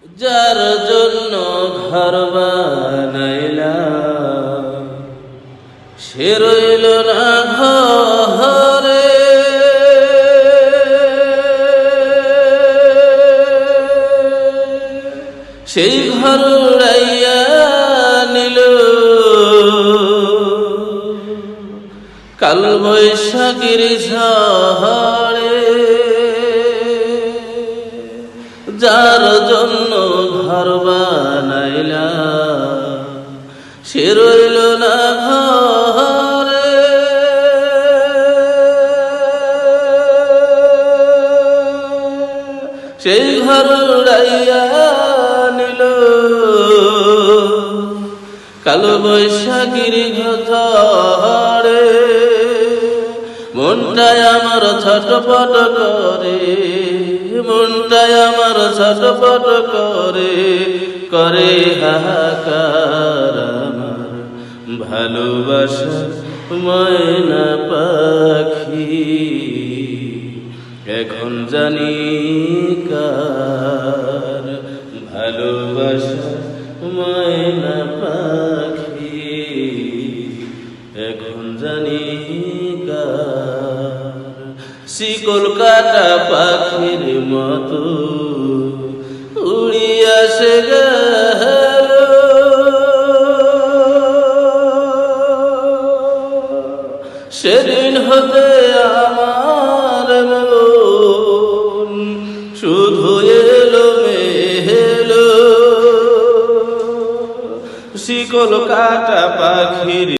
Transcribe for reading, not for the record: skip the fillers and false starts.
যার জন্য ঘর বানাইলাম সে রইল না ঘরে, সেই ঘর উড়াইয়া নিল কাল বৈশাখীর ঝড়ে। যার জন্য ঘর বানাইলাম সে রইল না ঘরে, সেই ঘর উড়াইয়া নিল কালো বৈশাখীর ঝড়ে। মনটায় আমার ছটপট করে, মনটায় আমার ছটপট করে, করে হাহাকার আমার ভালোবাসা ময়না পাখি। এখন জানি কার ভালোবাসা ময়না পাখি, এখন জানি কার। শিকল কাটা পাখির মতো উড়িয়া সে গেল, সেদিন হতে আমার মন শুধু এলো মেলো। শিকল কাটা পাখির